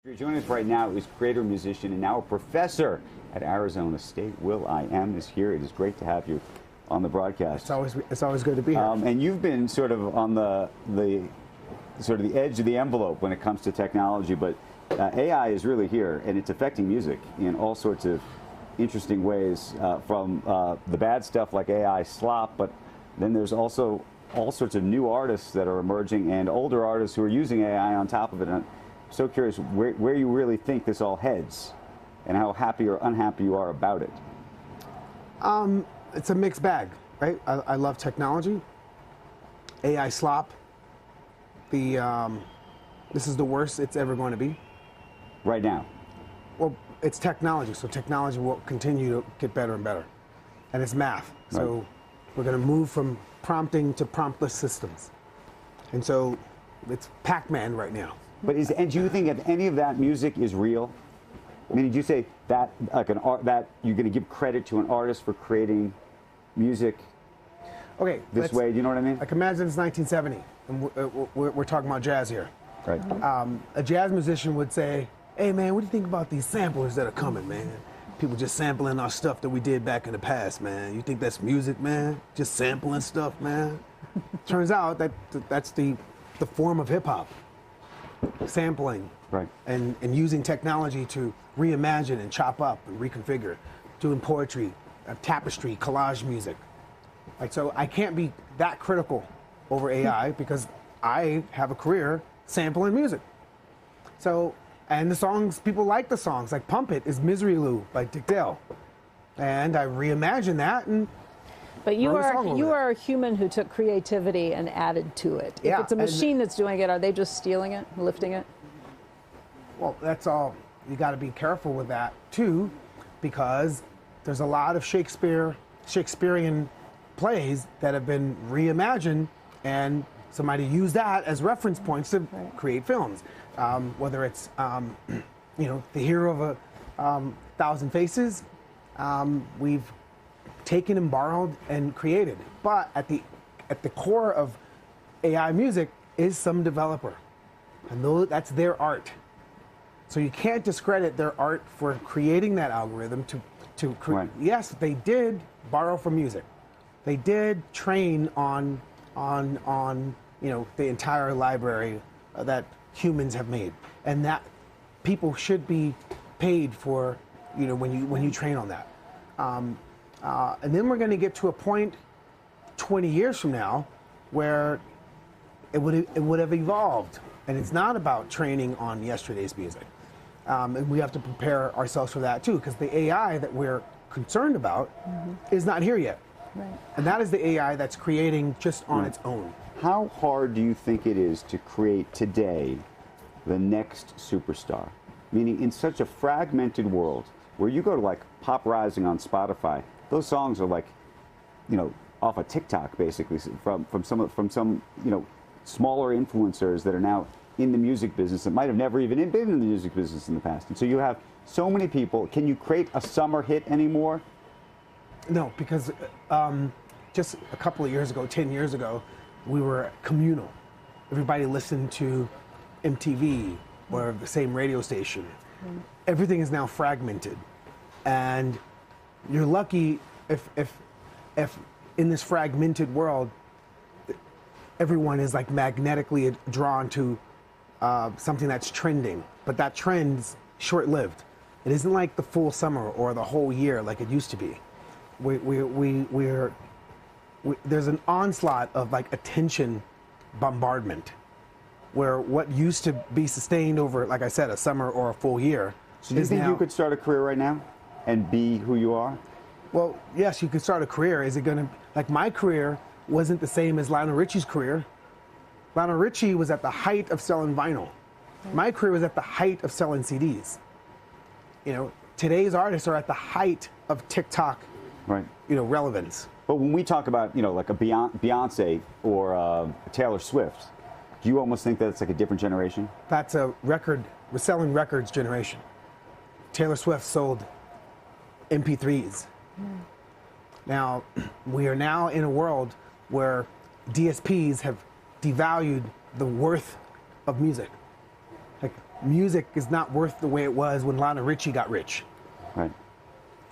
You're joining us right now is creator, musician, and now a professor at Arizona State. Will.i.am is here. It is great to have you on the broadcast. It's always good to be here. And you've been sort of on the edge of the envelope when it comes to technology, but AI is really here, and it's affecting music in all sorts of interesting ways, from the bad stuff like AI slop, but then there's also all sorts of new artists that are emerging and older artists who are using AI on top of it. And I'm so curious where you really think this all heads and how happy or unhappy you are about it. It's a mixed bag, right? I love technology. AI slop. This is the worst it's ever going to be. Right now. Well, it's technology, so technology will continue to get better and better. And it's math. So right. We're going to move from prompting to promptless systems. And so it's Pac-Man right now. But and do you think if any of that music is real? I mean, did you say that like that you're going to give credit to an artist for creating music this way? Do you know what I mean? Like imagine it's 1970, and we're talking about jazz here. Right. A jazz musician would say, "Hey man, what do you think about these samplers that are coming, man? People just sampling our stuff that we did back in the past, man. You think that's music, man? Just sampling stuff, man." Turns out that that's the form of hip hop. Sampling, right, and using technology to reimagine and chop up and reconfigure, doing poetry, tapestry, collage music. Like, so I can't be that critical over AI because I have a career sampling music. So, and the songs, people like the songs, like Pump It is Misery Lou by Dick Dale. And I reimagined that and But you are a human who took creativity and added to it. Yeah, if it's a machine that's doing it, are they just stealing it, lifting it? Well, that's all. You got to be careful with that too, because there's a lot of Shakespearean plays that have been reimagined, and somebody used that as reference points to create films. Whether it's the hero of a thousand faces, we've taken and borrowed and created. But at the core of AI music is some developer, and that's their art. So you can't discredit their art for creating that algorithm to create. Right. Yes, they did borrow from music. They did train on the entire library that humans have made, and that people should be paid for when you train on that. And then we're going to get to a point 20 years from now where it would have evolved, and it's not about training on yesterday's music. And we have to prepare ourselves for that too, because the AI that we're concerned about is not here yet. Right. And that is the AI that's creating just on its own. How hard do you think it is to create today the next superstar? Meaning, in such a fragmented world where you go to like Pop Rising on Spotify, those songs are like, off of TikTok basically, from some smaller influencers that are now in the music business that might have never even been in the music business in the past. And so you have so many people. Can you create a summer hit anymore? No, because just a couple of years ago, 10 years ago, we were communal. Everybody listened to MTV or the same radio station. Everything is now fragmented, and you're lucky if in this fragmented world, everyone is like magnetically drawn to something that's trending, but that trend's short-lived. It isn't like the full summer or the whole year like it used to be. There's an onslaught of like attention bombardment, where what used to be sustained over, like I said, a summer or a full year. So do you think you could start a career right now and be who you are? Well, yes, you could start a career. Is it going to, like, my career wasn't the same as Lionel Richie's career. Lionel Richie was at the height of selling vinyl. My career was at the height of selling CDs. Today's artists are at the height of TikTok, relevance. But when we talk about, like a Beyonce or Taylor Swift, do you almost think that it's like a different generation? That's we're selling records generation. Taylor Swift sold MP3s. Now, we are now in a world where DSPs have devalued the worth of music. Like, music is not worth the way it was when Lionel Richie got rich. Right.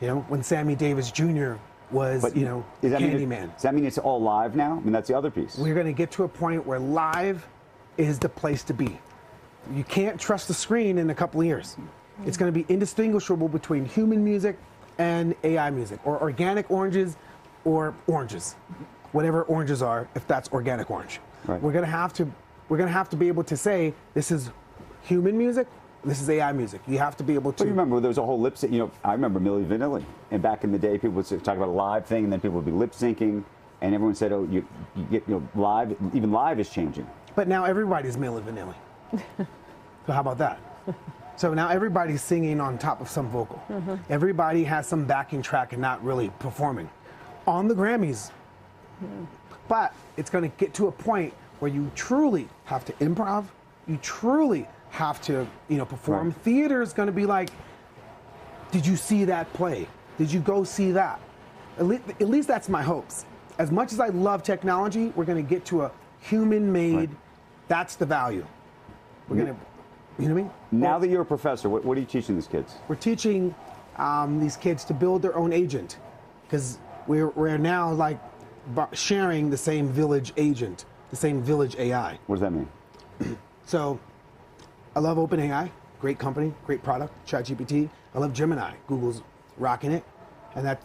You know, when Sammy Davis Jr. was, But you know, Candyman. Does that mean it's all live now? I mean, that's the other piece. We're going to get to a point where live is the place to be. You can't trust the screen in a couple of years. It's going to be indistinguishable between human music and AI music, or organic oranges or oranges, whatever oranges are, if that's organic orange. Right. We're going to have to be able to say this is human music, this is AI music. You have to be able to. But you remember there was a whole lip sync. You know, I remember Milli Vanilli, and back in the day, people would talk about a live thing, and then people would be lip syncing, and everyone said, "Oh, you get, you know, live. Even live is changing." But now everybody's Milli Vanilli. So how about that? So now everybody's singing on top of some vocal. Everybody has some backing track and not really performing on the Grammys. But it's going to get to a point where you truly have to improv. You truly have to, you know, perform. Right. Theater is going to be like, did you see that play? Did you go see that? At least that's my hopes. As much as I love technology, we're going to get to a human-made. Right. That's the value. We're going to, you know what I mean? Now that you're a professor, what are you teaching these kids? We're teaching these kids to build their own agent, because we're now like sharing the same village agent, the same village AI. What does that mean? So, I love OpenAI, great company, great product, ChatGPT. I love Gemini, Google's rocking it, and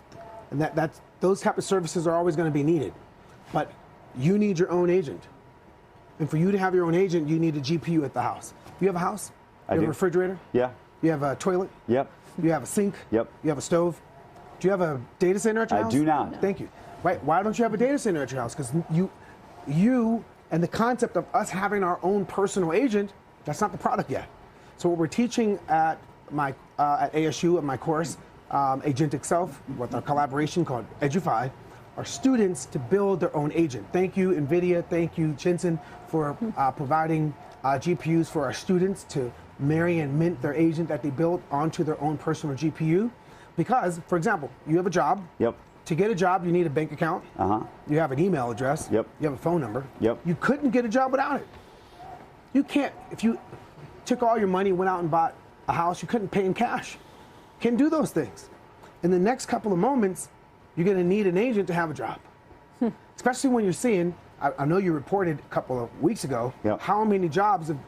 that's those type of services are always going to be needed. But you need your own agent, and for you to have your own agent, you need a GPU at the house. You have a house? You have a refrigerator? Yeah. You have a toilet? Yep. You have a sink? Yep. You have a stove? Do you have a data center at your house? I do not. No. Thank you. Right? Why don't you have a data center at your house? Because you and the concept of us having our own personal agent, that's not the product yet. So what we're teaching at at ASU at my course, Agentic Self, with our collaboration called Edufy, are students to build their own agent. Thank you, NVIDIA. Thank you, Jensen, for providing GPUs for our students to marry and mint their agent that they built onto their own personal GPU. Because, for example, you have a job. Yep. To get a job, you need a bank account. You have an email address. Yep. You have a phone number. Yep. You couldn't get a job without it. You can't, if you took all your money, went out and bought a house, you couldn't pay in cash. Can't do those things. In the next couple of moments, you're going to need an agent to have a job. Especially when you're seeing, I know you reported a couple of weeks ago, how many jobs have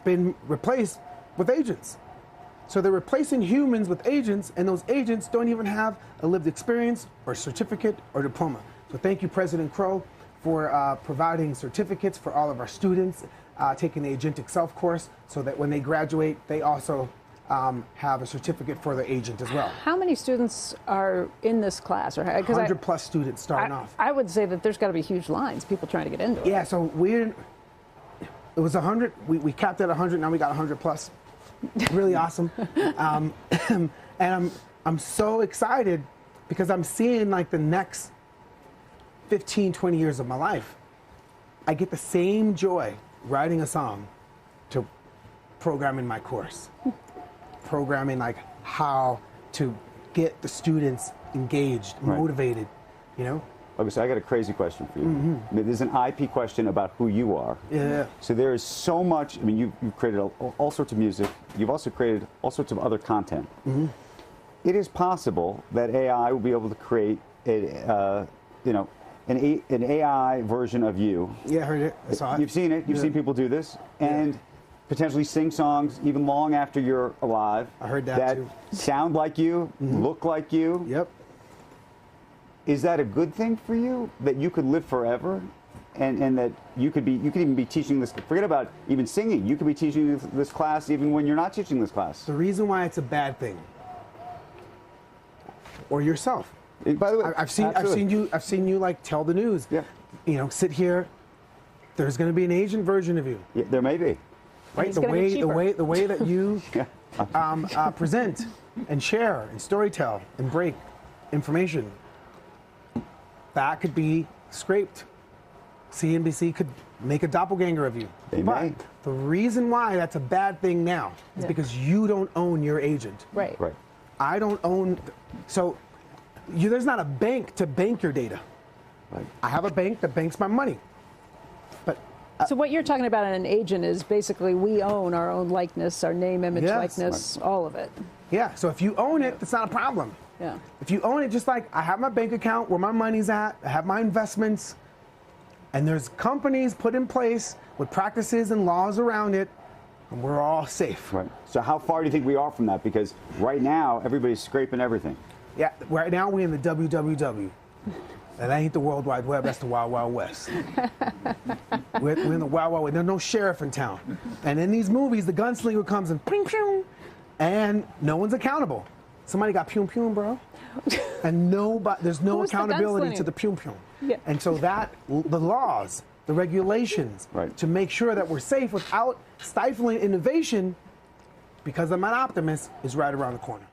been replaced with agents. So they're replacing humans with agents, and those agents don't even have a lived experience or certificate or diploma. So thank you, President Crow, for providing certificates for all of our students, taking the Agentic Self course, so that when they graduate, they also have a certificate for their agent as well. How many students are in this class? 100 plus students starting off. I would say that there's got to be huge lines, people trying to get into it. Yeah, so it was 100. We capped at 100. Now we got 100 plus. Really awesome. And I'm so excited because I'm seeing like the next 15, 20 years of my life. I get the same joy writing a song to programming my course. Programming like how to get the students engaged, motivated, you know? Okay, so I got a crazy question for you. There's an IP question about who you are. Yeah. So there is so much. I mean, you've created all sorts of music. You've also created all sorts of other content. It is possible that AI will be able to create an AI version of you. Yeah, I heard it. I saw it. You've seen it. You've seen people do this, and potentially sing songs even long after you're alive. I heard that too. Sound like you, look like you. Yep. Is that a good thing for you, that you could live forever, and that you could even be teaching this? Forget about even singing. You could be teaching this class even when you're not teaching this class. The reason why it's a bad thing, or yourself. By the way, I've seen you like tell the news. Yeah. You know, sit here. There's going to be an Asian version of you. Yeah, there may be. Right. The way that you present and share and storytell and break information. That could be scraped. CNBC could make a doppelganger of you. They may. The reason why that's a bad thing now is because you don't own your agent. Right. I don't own. So there's not a bank to bank your data. Right. I have a bank that banks my money. But So what you're talking about in an agent is basically we own our own likeness, our name, image, likeness, all of it. Yeah, so if you own it, it's not a problem. Yeah. If you own it, just like I have my bank account where my money's at, I have my investments, and there's companies put in place with practices and laws around it, and we're all safe. Right. So how far do you think we are from that? Because right now, everybody's scraping everything. Yeah, right now we're in the WWW. That ain't the World Wide Web, that's the Wild Wild West. We're in the Wild Wild West. There's no sheriff in town. And in these movies, the gunslinger comes and ping, ping, and no one's accountable. Somebody got pum pum, bro. And there's no accountability to the pum pum. Yeah. And so the laws, the regulations, to make sure that we're safe without stifling innovation, because I'm an optimist, is right around the corner.